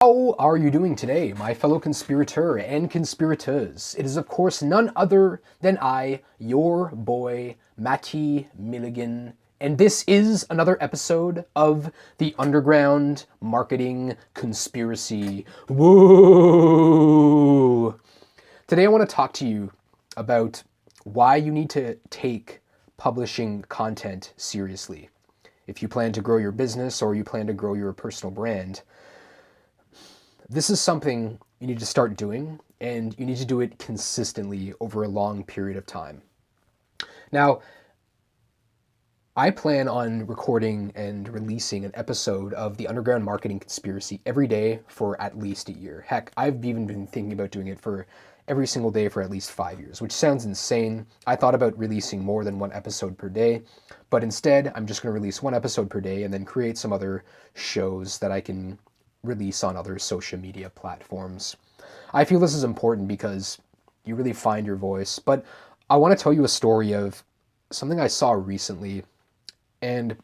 How are you doing today, my fellow conspirator and conspirators? It is, of course, none other than I, your boy, Matty Milligan, and this is another episode of the Underground Marketing Conspiracy. Woo! Today, I want to talk to you about why you need to take publishing content seriously. If you plan to grow your business or you plan to grow your personal brand, this is something you need to start doing, and you need to do it consistently over a long period of time. Now, I plan on recording and releasing an episode of the Underground Marketing Conspiracy every day for at least a year. Heck, I've even been thinking about doing it for every single day for at least 5 years, which sounds insane. I thought about releasing more than one episode per day, but instead, I'm just going to release one episode per day and then create some other shows that I can release on other social media platforms. I feel this is important because you really find your voice, but I want to tell you a story of something I saw recently. And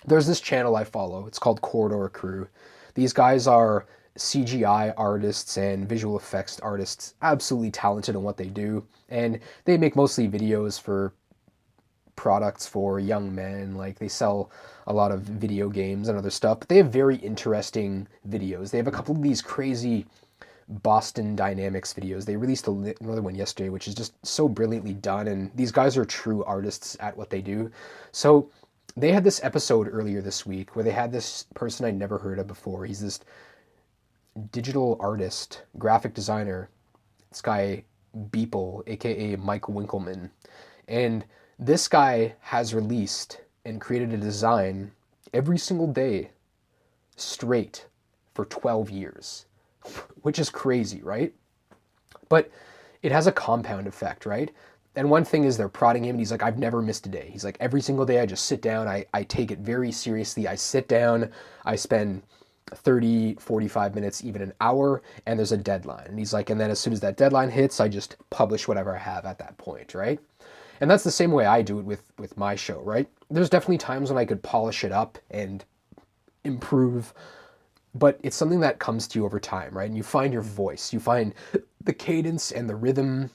there's this channel I follow. It's called Corridor Crew. These guys are CGI artists and visual effects artists, absolutely talented in what they do. And they make mostly videos for products for young men. Like, they sell a lot of video games and other stuff, but they have very interesting videos. They have a couple of these crazy Boston Dynamics videos. They released another one yesterday, which is just so brilliantly done, and these guys are true artists at what they do. So they had this episode earlier this week where they had this person I'd never heard of before. He's this digital artist, graphic designer, this guy Beeple, aka Mike Winkleman. And this guy has released and created a design every single day straight for 12 years, which is crazy, right? But it has a compound effect, right? And one thing is they're prodding him, and he's like, I've never missed a day. He's like, every single day I just sit down, I take it very seriously. I sit down, I spend 30, 45 minutes, even an hour, and there's a deadline. And he's like, and then as soon as that deadline hits, I just publish whatever I have at that point, right? And that's the same way I do it with my show, right? There's definitely times when I could polish it up and improve, but it's something that comes to you over time, right? And you find your voice, you find the cadence and the rhythm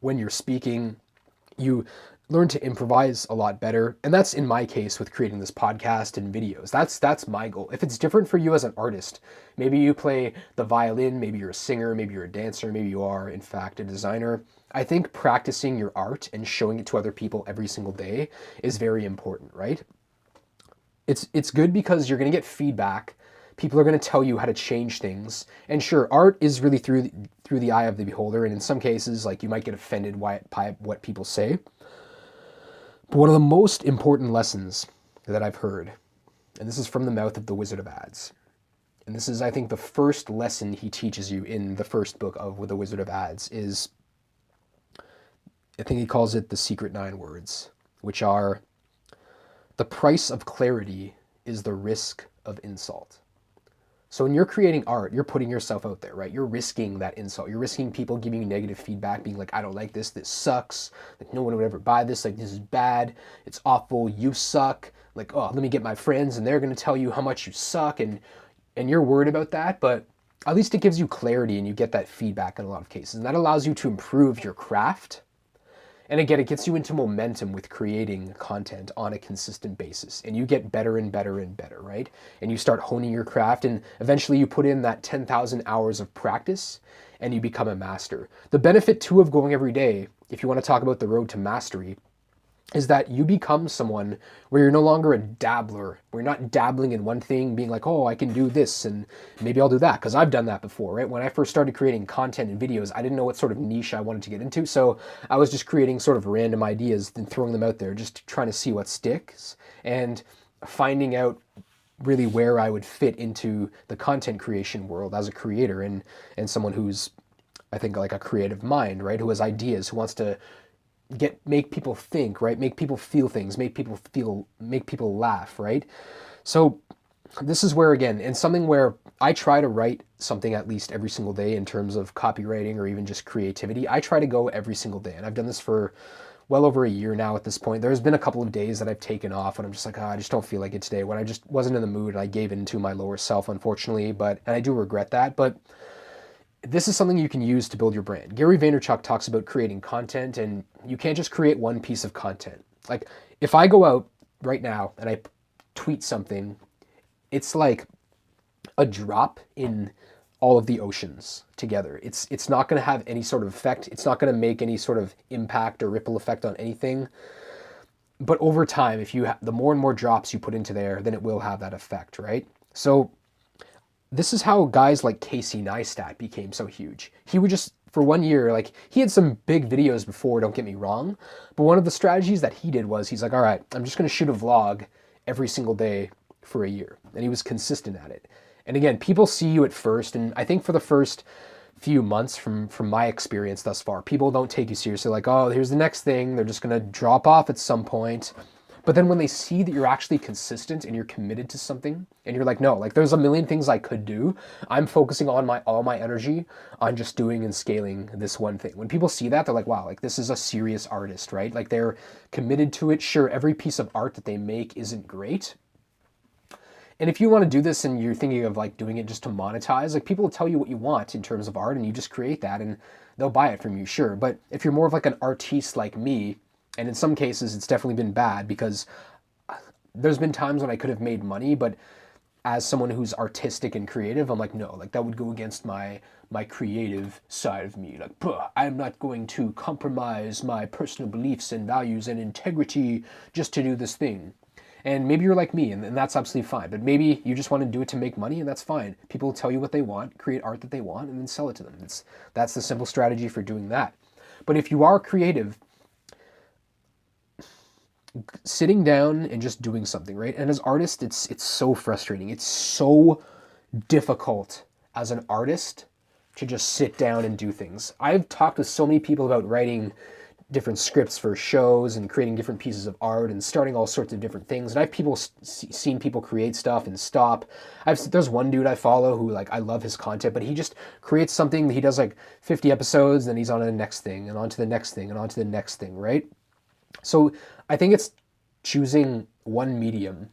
when you're speaking. You learn to improvise a lot better. And that's in my case with creating this podcast and videos. That's my goal. If it's different for you as an artist, maybe you play the violin, maybe you're a singer, maybe you're a dancer, maybe you are, in fact, a designer. I think practicing your art and showing it to other people every single day is very important, right? It's good because you're going to get feedback. People are going to tell you how to change things. And sure, art is really through the eye of the beholder, and in some cases, like, you might get offended by what people say. But one of the most important lessons that I've heard, and this is from the mouth of the Wizard of Ads, and this is, I think, the first lesson he teaches you in the first book of The Wizard of Ads, is, I think he calls it the secret 9 words, which are, the price of clarity is the risk of insult. So when you're creating art, you're putting yourself out there, right? You're risking that insult. You're risking people giving you negative feedback, being like, I don't like this sucks, like, no one would ever buy this, like, this is bad, it's awful, you suck, like, oh, let me get my friends and they're going to tell you how much you suck, and you're worried about that, but at least it gives you clarity and you get that feedback in a lot of cases. And that allows you to improve your craft. And again, it gets you into momentum with creating content on a consistent basis. And you get better and better and better, right? And you start honing your craft, and eventually you put in that 10,000 hours of practice and you become a master. The benefit too of going every day, if you want to talk about the road to mastery, is that you become someone where you're no longer a dabbler. We're not dabbling in one thing, being like, oh, I can do this and maybe I'll do that, because I've done that before, right? When I first started creating content and videos, I didn't know what sort of niche I wanted to get into, so I was just creating sort of random ideas and throwing them out there, just trying to see what sticks and finding out really where I would fit into the content creation world as a creator and someone who's, I think, like a creative mind, right? Who has ideas, who wants to make people think, right? Make people feel things, make people laugh, right? So this is where, again, and something where I try to write something at least every single day in terms of copywriting or even just creativity. I try to go every single day, and I've done this for well over a year now at this point. There's been a couple of days that I've taken off and I'm just like, I just don't feel like it today, when I just wasn't in the mood and I gave in to my lower self, unfortunately. And I do regret that. But this is something you can use to build your brand. Gary Vaynerchuk talks about creating content, and you can't just create one piece of content. Like if I go out right now and I tweet something, it's like a drop in all of the oceans together. It's not going to have any sort of effect. It's not going to make any sort of impact or ripple effect on anything. But over time, if you the more and more drops you put into there, then it will have that effect, right? So this is how guys like Casey Neistat became so huge. He would just, for 1 year, like he had some big videos before, don't get me wrong, but one of the strategies that he did was he's like, all right, I'm just going to shoot a vlog every single day for a year. And he was consistent at it. And again, people see you at first, and I think for the first few months, from my experience thus far, people don't take you seriously, like, oh, here's the next thing. They're just going to drop off at some point. But then when they see that you're actually consistent and you're committed to something, and you're like, no, like there's a million things I could do. I'm focusing on all my energy on just doing and scaling this one thing. When people see that, they're like, wow, like this is a serious artist, right? Like they're committed to it. Sure, every piece of art that they make isn't great. And if you want to do this and you're thinking of like doing it just to monetize, like people will tell you what you want in terms of art and you just create that and they'll buy it from you, sure. But if you're more of like an artiste like me, and in some cases it's definitely been bad because there's been times when I could have made money, but as someone who's artistic and creative, I'm like, no, like that would go against my creative side of me. Like, I'm not going to compromise my personal beliefs and values and integrity just to do this thing. And maybe you're like me, and that's absolutely fine. But maybe you just want to do it to make money, and that's fine. People will tell you what they want, create art that they want, and then sell it to them. That's the simple strategy for doing that. But if you are creative, sitting down and just doing something, right? And as artists, it's so frustrating. It's so difficult as an artist to just sit down and do things. I've talked with so many people about writing different scripts for shows and creating different pieces of art and starting all sorts of different things. And I've seen people create stuff and stop. There's one dude I follow who, like, I love his content, but he just creates something. He does like 50 episodes, then he's on to the next thing and on to the next thing and on to the next thing, right? So I think it's choosing one medium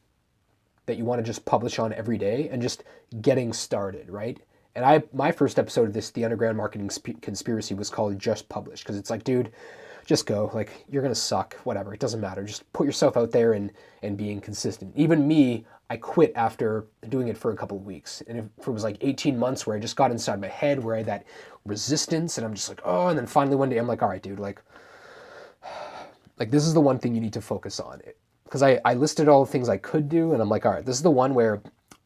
that you want to just publish on every day and just getting started, right? And my first episode of this, The Underground Marketing Conspiracy, was called Just Publish, because it's like, dude, just go. Like, you're going to suck, whatever. It doesn't matter. Just put yourself out there and being consistent. Even me, I quit after doing it for a couple of weeks. And it was like 18 months where I just got inside my head, where I had that resistance, and I'm just like, oh, and then finally one day I'm like, all right, dude, like this is the one thing you need to focus on. Because I listed all the things I could do, and I'm like, all right, this is the one where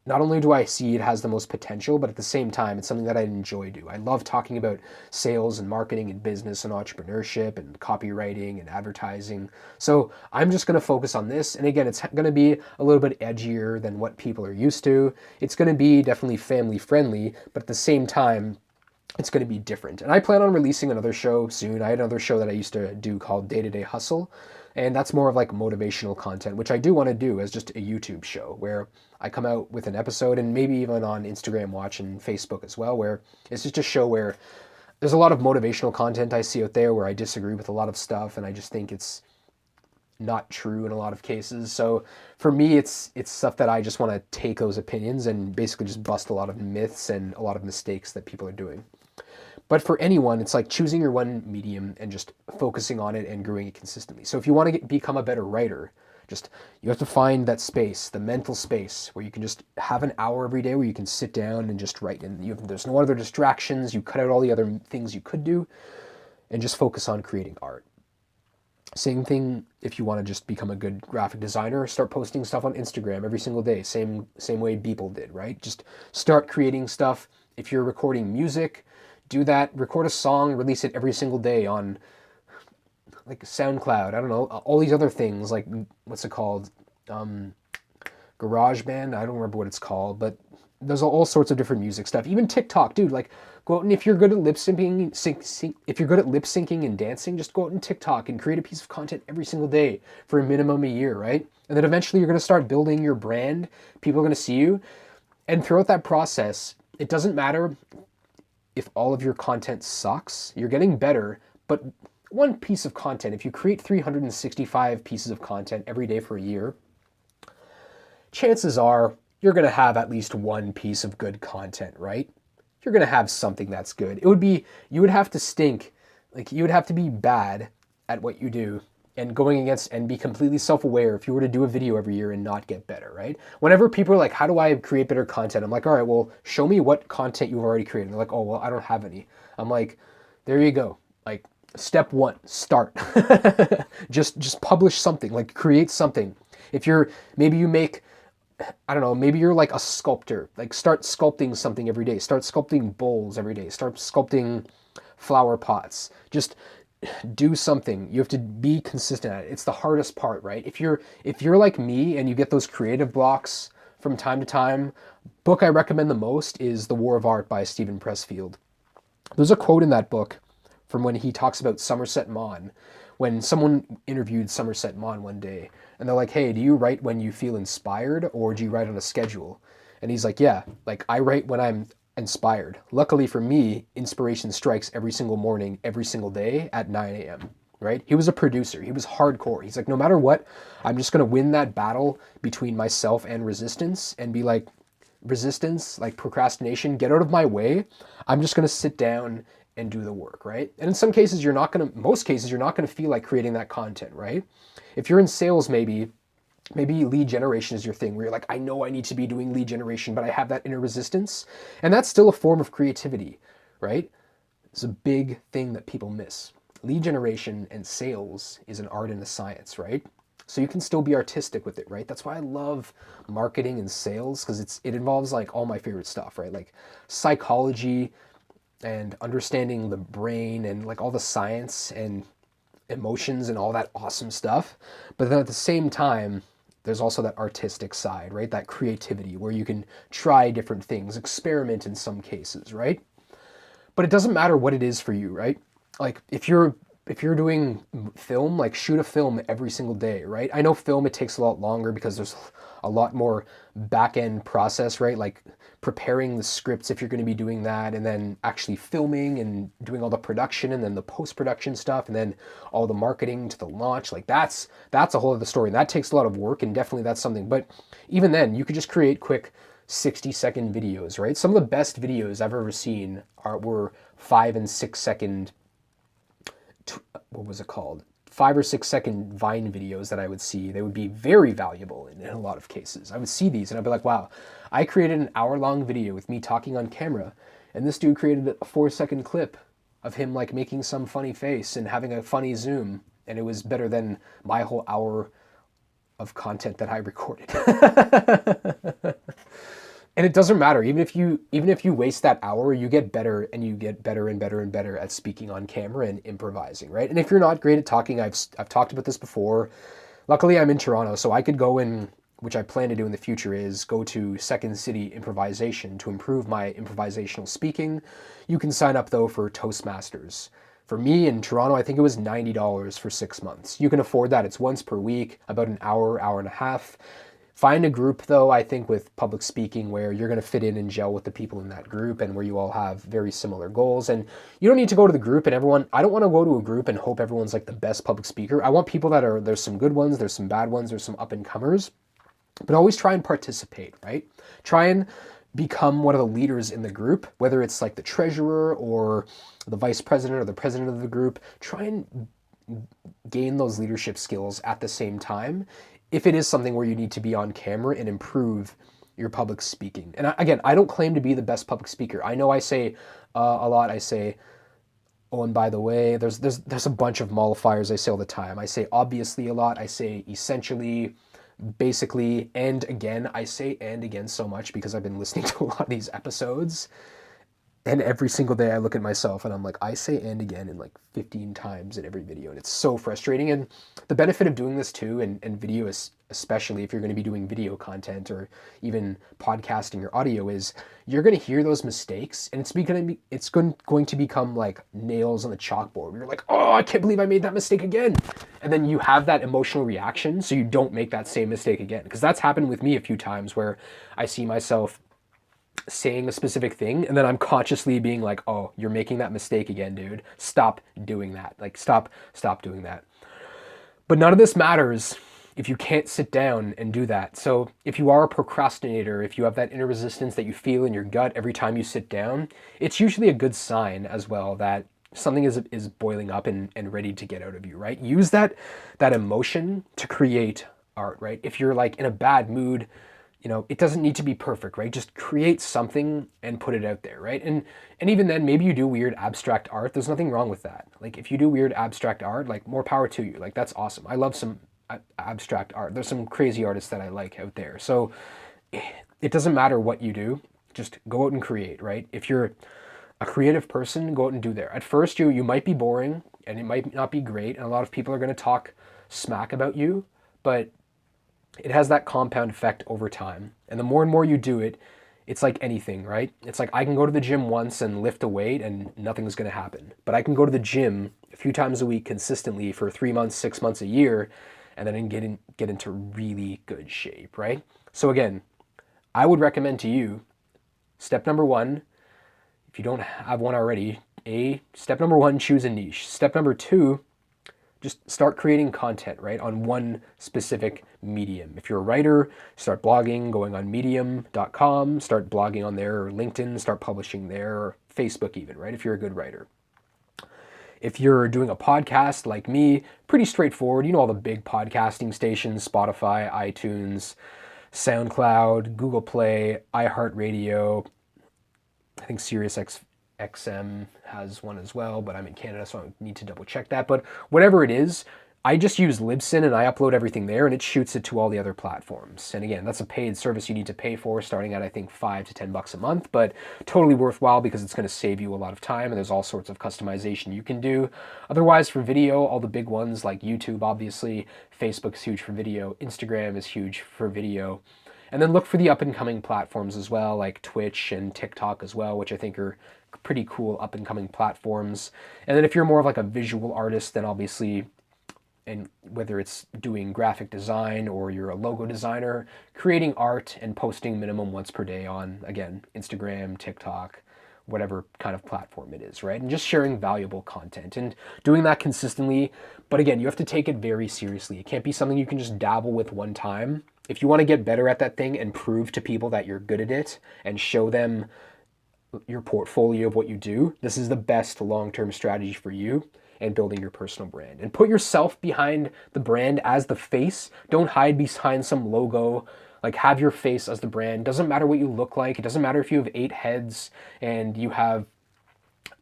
not only do I see it has the most potential, but at the same time, it's something that I enjoy do. I love talking about sales and marketing and business and entrepreneurship and copywriting and advertising. So I'm just going to focus on this. And again, it's going to be a little bit edgier than what people are used to. It's going to be definitely family friendly, but at the same time, it's going to be different. And I plan on releasing another show soon. I had another show that I used to do called Day-to-Day Hustle. And that's more of like motivational content, which I do want to do as just a YouTube show where I come out with an episode, and maybe even on Instagram Watch and Facebook as well, where it's just a show where there's a lot of motivational content I see out there where I disagree with a lot of stuff and I just think it's not true in a lot of cases. So for me, it's stuff that I just want to take those opinions and basically just bust a lot of myths and a lot of mistakes that people are doing. But for anyone, it's like choosing your one medium and just focusing on it and growing it consistently. So if you want to become a better writer, you have to find that space, the mental space, where you can just have an hour every day where you can sit down and just write. And there's no other distractions. You cut out all the other things you could do and just focus on creating art. Same thing if you want to just become a good graphic designer, start posting stuff on Instagram every single day. Same way Beeple did, right? Just start creating stuff. If you're recording music, do that. Record a song, release it every single day on like SoundCloud. I don't know, all these other things, like, what's it called? GarageBand. I don't remember what it's called, but there's all sorts of different music stuff. Even TikTok, dude. Like, go out and if you're good at lip syncing and dancing, just go out and TikTok and create a piece of content every single day for a minimum a year, right? And then eventually you're going to start building your brand. People are going to see you, and throughout that process, it doesn't matter if all of your content sucks. You're getting better, but one piece of content, if you create 365 pieces of content every day for a year, chances are you're going to have at least one piece of good content, right? You're going to have something that's good. You would have to stink, like you would have to be bad at what you do and going against and be completely self-aware if you were to do a video every year and not get better, right? Whenever people are like, how do I create better content? I'm like, all right, well, show me what content you've already created. And they're like, oh, well, I don't have any. I'm like, there you go. Like, step one, start. just publish something, like create something. If you're, maybe you make, I don't know, maybe you're like a sculptor. Like start sculpting something every day. Start sculpting bowls every day. Start sculpting flower pots. Just do something. You have to be consistent at it. It's the hardest part, right? If you're like me and you get those creative blocks from time to time, book I recommend the most is The War of Art by Steven Pressfield. There's a quote in that book from when he talks about Somerset Maugham, when someone interviewed Somerset Maugham one day, and they're like, hey, do you write when you feel inspired or do you write on a schedule? And he's like, yeah, like I write when I'm inspired. Luckily for me, inspiration strikes every single morning, every single day at 9 a.m., right? He was a producer. He was hardcore. He's like, no matter what, I'm just going to win that battle between myself and resistance and be like, resistance, like procrastination, get out of my way. I'm just going to sit down and do the work, right? And in some cases, most cases, you're not going to feel like creating that content, right? If you're in sales, maybe lead generation is your thing where you're like, I know I need to be doing lead generation, but I have that inner resistance. And that's still a form of creativity, right? It's a big thing that people miss. Lead generation and sales is an art and a science, right? So you can still be artistic with it, right? That's why I love marketing and sales, because it involves like all my favorite stuff, right? Like psychology and understanding the brain and like all the science and emotions and all that awesome stuff. But then at the same time, there's also that artistic side, right? That creativity where you can try different things, experiment in some cases, right? But it doesn't matter what it is for you, right? Like if you're doing film, like shoot a film every single day, right? I know film, it takes a lot longer because there's a lot more back end process, right? Like preparing the scripts if you're going to be doing that, and then actually filming and doing all the production and then the post-production stuff and then all the marketing to the launch. Like that's a whole other story. And that takes a lot of work, and definitely that's something. But even then, you could just create quick 60-second videos, right? Some of the best videos I've ever seen were 5 and 6 second, what was it called? 5 or 6 second Vine videos that I would see. They would be very valuable in a lot of cases. I would see these and I'd be like, wow, I created an hour-long video with me talking on camera, and this dude created a 4-second clip of him like making some funny face and having a funny zoom, and it was better than my whole hour of content that I recorded. And it doesn't matter. Even if you waste that hour, you get better, and you get better and better and better at speaking on camera and improvising, right? And if you're not great at talking, I've talked about this before. Luckily, I'm in Toronto, so I could go in, which I plan to do in the future, is go to Second City Improvisation to improve my improvisational speaking. You can sign up though for Toastmasters. For me in Toronto, I think it was $90 for 6 months. You can afford that. It's once per week, about an hour, hour and a half. Find a group though, I think with public speaking, where you're going to fit in and gel with the people in that group and where you all have very similar goals. And you don't need to go to the group and everyone, I don't want to go to a group and hope everyone's like the best public speaker. I want people there's some good ones, there's some bad ones, there's some up and comers, but always try and participate, right? Try and become one of the leaders in the group, whether it's like the treasurer or the vice president or the president of the group. Try and gain those leadership skills at the same time, if it is something where you need to be on camera and improve your public speaking. And again, I don't claim to be the best public speaker. I know I say a lot. I say, oh, and by the way, there's a bunch of mollifiers I say all the time. I say obviously a lot. I say essentially, basically, and again. I say and again so much because I've been listening to a lot of these episodes. And every single day I look at myself and I'm like, I say and again in like 15 times in every video. And it's so frustrating. And the benefit of doing this too, and video is, especially if you're going to be doing video content or even podcasting or audio, is you're going to hear those mistakes and it's going to become like nails on the chalkboard. You're like, oh, I can't believe I made that mistake again. And then you have that emotional reaction so you don't make that same mistake again. Because that's happened with me a few times where I see myself saying a specific thing, and then I'm consciously being like, oh, you're making that mistake again, dude. Stop doing that. Like, stop doing that. But none of this matters if you can't sit down and do that. So if you are a procrastinator, if you have that inner resistance that you feel in your gut every time you sit down, it's usually a good sign as well that something is boiling up and ready to get out of you, right? Use that emotion to create art, right? If you're like in a bad mood, it doesn't need to be perfect, right? Just create something and put it out there, right? And even then, maybe you do weird abstract art. There's nothing wrong with that. Like if you do weird abstract art, like more power to you. Like that's awesome. I love some abstract art. There's some crazy artists that I like out there. So it doesn't matter what you do. Just go out and create, right? If you're a creative person, go out and do there. At first, you might be boring and it might not be great, and a lot of people are going to talk smack about you, but it has that compound effect over time. And the more and more you do it, it's like anything, right? It's like I can go to the gym once and lift a weight and nothing's going to happen. But I can go to the gym a few times a week consistently for 3 months, 6 months, a year, and then get into really good shape, right? So again, I would recommend to you, step number one, if you don't have one already, step number one, choose a niche. Step number two, just start creating content, right, on one specific medium. If you're a writer, start blogging, going on medium.com, start blogging on there, or LinkedIn, start publishing there, or Facebook even, right, if you're a good writer. If you're doing a podcast like me, pretty straightforward. You know all the big podcasting stations, Spotify, iTunes, SoundCloud, Google Play, iHeartRadio. I think SiriusXM has one as well, but I'm in Canada, so I need to double check that. But whatever it is, I just use Libsyn and I upload everything there and it shoots it to all the other platforms. And again, that's a paid service you need to pay for, starting at I think $5 to $10 a month, but totally worthwhile because it's going to save you a lot of time and there's all sorts of customization you can do. Otherwise, for video, all the big ones like YouTube, obviously, Facebook's huge for video, Instagram is huge for video. And then look for the up and coming platforms as well, like Twitch and TikTok as well, which I think are pretty cool up and coming platforms. And then if you're more of like a visual artist, then obviously, and whether it's doing graphic design or you're a logo designer, creating art and posting minimum once per day on, again, Instagram, TikTok, whatever kind of platform it is, right? And just sharing valuable content and doing that consistently. But again, you have to take it very seriously. It can't be something you can just dabble with one time. If you want to get better at that thing and prove to people that you're good at it and show them your portfolio of what you do, this is the best long-term strategy for you and building your personal brand. And put yourself behind the brand as the face. Don't hide behind some logo. Like, have your face as the brand. Doesn't matter what you look like. It doesn't matter if you have 8 heads and you have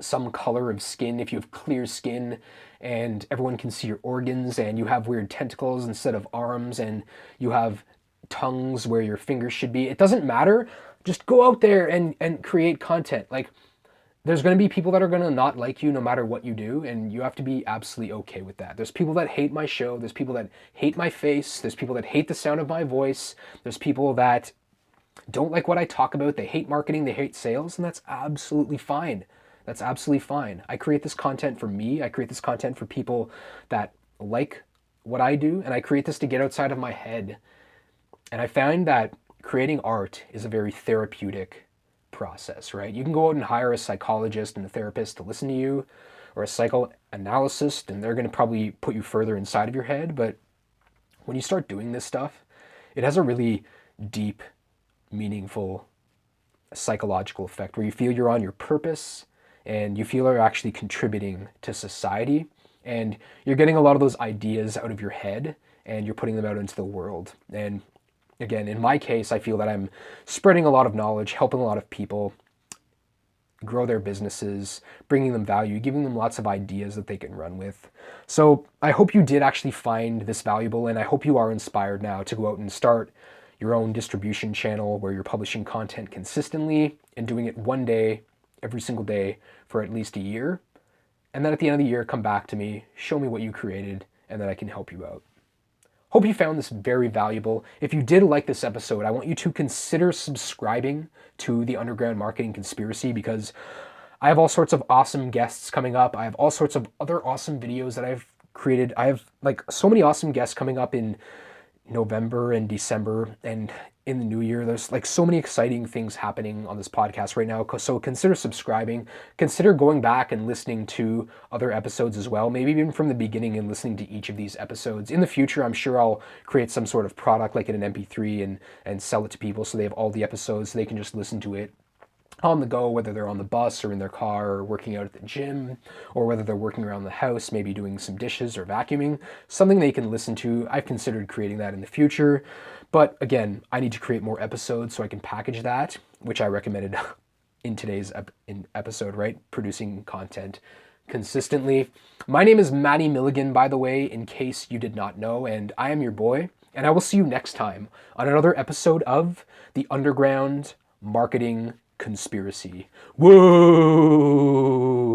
some color of skin, if you have clear skin and everyone can see your organs, and you have weird tentacles instead of arms, and you have tongues where your fingers should be. It doesn't matter. Just go out there and create content. Like, there's going to be people that are going to not like you no matter what you do, and you have to be absolutely okay with that. There's people that hate my show. There's people that hate my face. There's people that hate the sound of my voice. There's people that don't like what I talk about. They hate marketing. They hate sales, and that's absolutely fine. That's absolutely fine. I create this content for me. I create this content for people that like what I do, and I create this to get outside of my head. And I find that creating art is a very therapeutic process, right? You can go out and hire a psychologist and a therapist to listen to you, or a psychoanalyst, and they're going to probably put you further inside of your head. But when you start doing this stuff, it has a really deep, meaningful psychological effect where you feel you're on your purpose and you feel you're actually contributing to society, and you're getting a lot of those ideas out of your head and you're putting them out into the world. And again, in my case, I feel that I'm spreading a lot of knowledge, helping a lot of people grow their businesses, bringing them value, giving them lots of ideas that they can run with. So I hope you did actually find this valuable, and I hope you are inspired now to go out and start your own distribution channel where you're publishing content consistently and doing it one day, every single day for at least a year. And then at the end of the year, come back to me, show me what you created, and then I can help you out. Hope you found this very valuable. If you did like this episode, I want you to consider subscribing to the Underground Marketing Conspiracy, because I have all sorts of awesome guests coming up. I have all sorts of other awesome videos that I've created. I have like so many awesome guests coming up in November and December and in the new year. There's like so many exciting things happening on this podcast right now. So consider subscribing, consider going back and listening to other episodes as well, maybe even from the beginning and listening to each of these episodes. In the future, I'm sure I'll create some sort of product like in an MP3 and sell it to people so they have all the episodes so they can just listen to it on the go, whether they're on the bus or in their car or working out at the gym, or whether they're working around the house, maybe doing some dishes or vacuuming, something they can listen to. I've considered creating that in the future. But again, I need to create more episodes so I can package that, which I recommended in today's episode, right? Producing content consistently. My name is Matty Milligan, by the way, in case you did not know, and I am your boy. And I will see you next time on another episode of the Underground Marketing Conspiracy. Whoa!